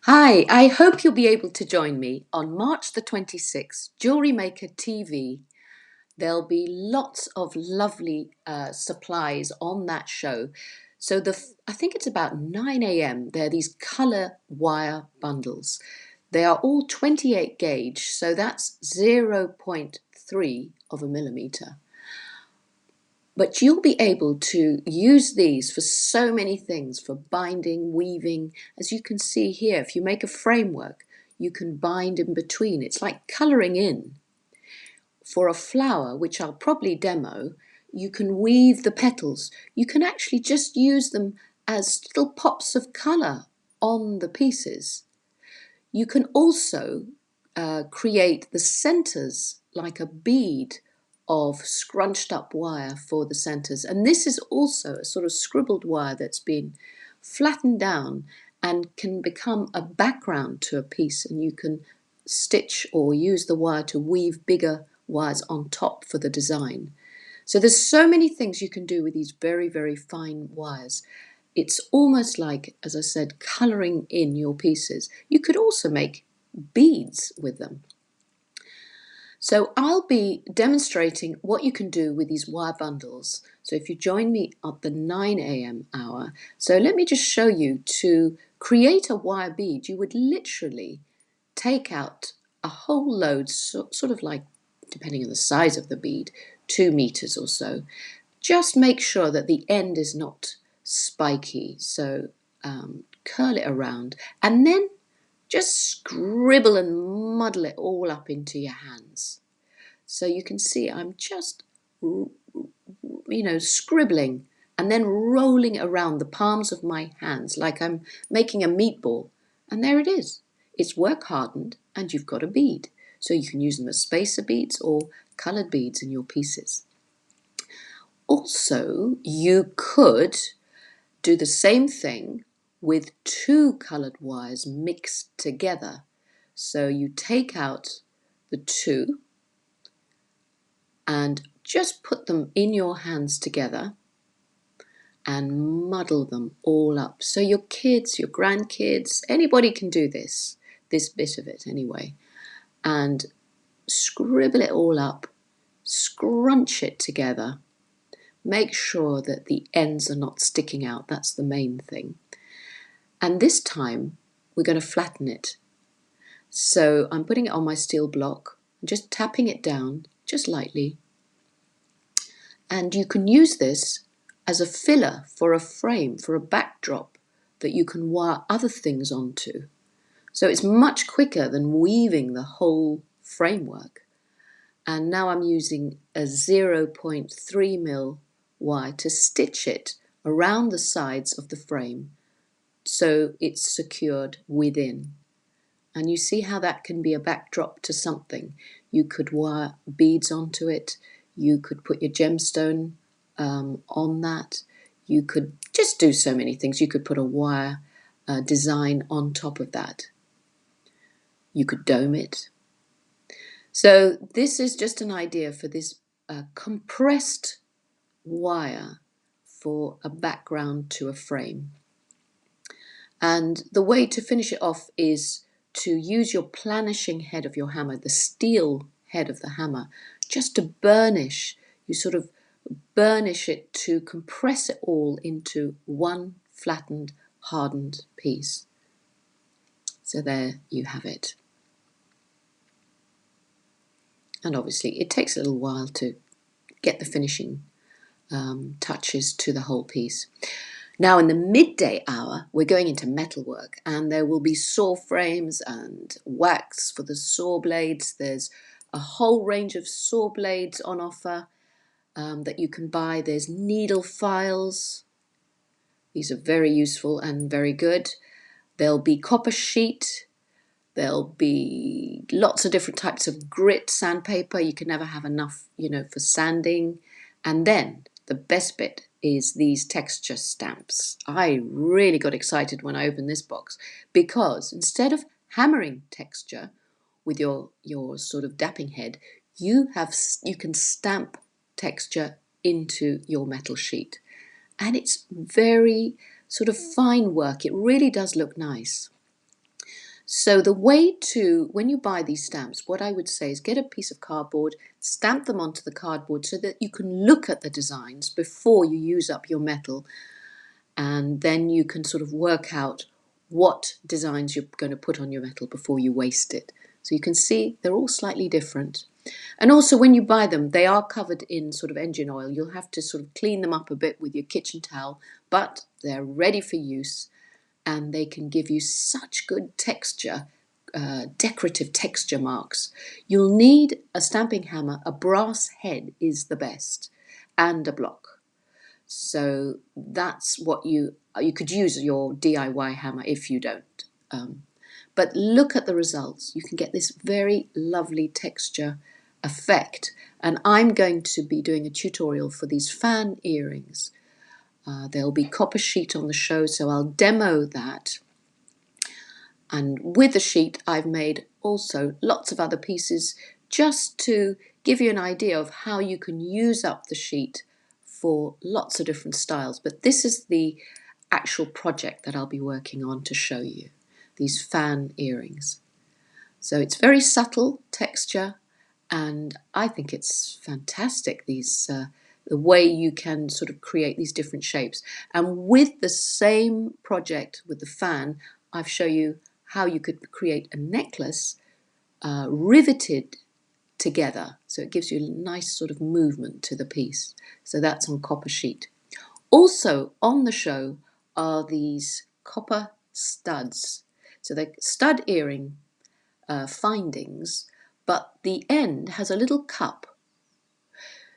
Hi, I hope you'll be able to join me on March the 26th, Jewellery Maker TV. There'll be lots of lovely supplies on that show. So I think it's about 9 a.m. There are these colour wire bundles. They are all 28 gauge, so that's zero point 0.3 of a millimetre. But you'll be able to use these for so many things, for binding, weaving. As you can see here, if you make a framework, you can bind in between. It's like colouring in. For a flower, which I'll probably demo, you can weave the petals. You can actually just use them as little pops of colour on the pieces. You can also create the centres like a bead of scrunched up wire for the centres. And this is also a sort of scribbled wire that's been flattened down and can become a background to a piece, and you can stitch or use the wire to weave bigger wires on top for the design. So there's so many things you can do with these very, very fine wires. It's almost like, as I said, colouring in your pieces. You could also make beads with them. So I'll be demonstrating what you can do with these wire bundles. So if you join me at the 9 a.m. hour, so let me just show you. To create a wire bead, you would literally take out a whole load, sort of like, depending on the size of the bead, 2 meters or so. Just make sure that the end is not spiky, so curl it around and then just scribble and muddle it all up into your hands. So you can see I'm just, scribbling and then rolling around the palms of my hands like I'm making a meatball. And there it is. It's work hardened and you've got a bead. So you can use them as spacer beads or coloured beads in your pieces. Also, you could do the same thing with 2 coloured wires mixed together. So you take out the 2 and just put them in your hands together and muddle them all up. So your kids, your grandkids, anybody can do this bit of it anyway. And scribble it all up, scrunch it together. Make sure that the ends are not sticking out. That's the main thing. And this time we're going to flatten it. So I'm putting it on my steel block, just tapping it down just lightly. And you can use this as a filler for a frame, for a backdrop that you can wire other things onto. So it's much quicker than weaving the whole framework. And now I'm using a 0.3 mil wire to stitch it around the sides of the frame so it's secured within. And you see how that can be a backdrop to something. You could wire beads onto it. You could put your gemstone on that. You could just do so many things. You could put a wire design on top of that. You could dome it. So this is just an idea for this compressed wire for a background to a frame. And the way to finish it off is to use your planishing head of your hammer, the steel head of the hammer, just to burnish. You sort of burnish it to compress it all into one flattened, hardened piece. So there you have it. And obviously it takes a little while to get the finishing touches to the whole piece. Now in the midday hour, we're going into metalwork, and there will be saw frames and wax for the saw blades. There's a whole range of saw blades on offer that you can buy. There's needle files. These are very useful and very good. There'll be copper sheet. There'll be lots of different types of grit sandpaper. You can never have enough, for sanding. And then the best bit is these texture stamps. I really got excited when I opened this box because instead of hammering texture with your sort of dapping head, you can stamp texture into your metal sheet. And it's very sort of fine work. It really does look nice. So the way to, when you buy these stamps, what I would say is get a piece of cardboard, stamp them onto the cardboard so that you can look at the designs before you use up your metal, and then you can sort of work out what designs you're going to put on your metal before you waste it. So you can see they're all slightly different. And also when you buy them, they are covered in sort of engine oil. You'll have to sort of clean them up a bit with your kitchen towel, but they're ready for use and they can give you such good texture, decorative texture marks. You'll need a stamping hammer. A brass head is the best, and a block. So that's what you could use your DIY hammer if you don't. But look at the results. You can get this very lovely texture effect. And I'm going to be doing a tutorial for these fan earrings. There'll be copper sheet on the show, so I'll demo that. And with the sheet, I've made also lots of other pieces just to give you an idea of how you can use up the sheet for lots of different styles. But this is the actual project that I'll be working on to show you, these fan earrings. So it's very subtle texture, and I think it's fantastic, these the way you can sort of create these different shapes. And with the same project with the fan, I've shown you how you could create a necklace riveted together. So it gives you a nice sort of movement to the piece. So that's on copper sheet. Also on the show are these copper studs. So they're stud earring findings, but the end has a little cup.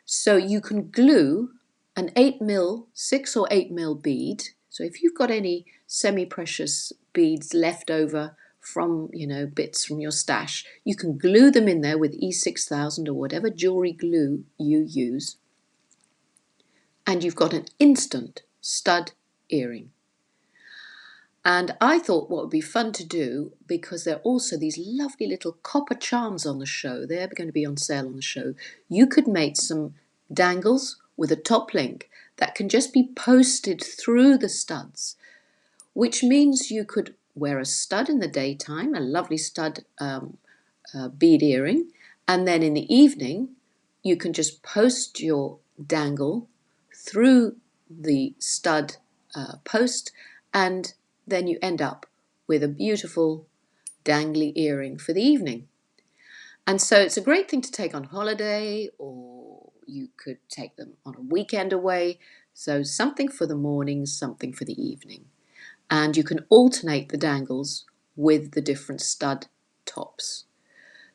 So you can glue an 8mm, 6 or 8mm bead. So if you've got any semi-precious beads left over from, bits from your stash, you can glue them in there with E6000 or whatever jewelry glue you use. And you've got an instant stud earring. And I thought what would be fun to do, because there are also these lovely little copper charms on the show, they're going to be on sale on the show, you could make some dangles with a top link that can just be posted through the studs, which means you could wear a stud in the daytime, a lovely stud bead earring, and then in the evening you can just post your dangle through the stud post, and then you end up with a beautiful dangly earring for the evening. And so it's a great thing to take on holiday, or you could take them on a weekend away. So something for the morning, something for the evening. And you can alternate the dangles with the different stud tops.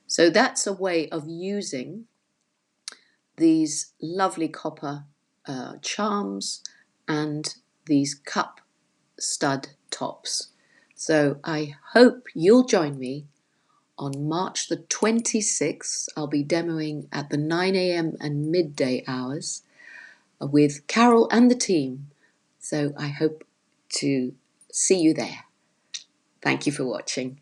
So that's a way of using these lovely copper charms and these cup stud tops. So I hope you'll join me on March the 26th. I'll be demoing at the 9 a.m. and midday hours with Carol and the team. So I hope to see you there. Thank you for watching.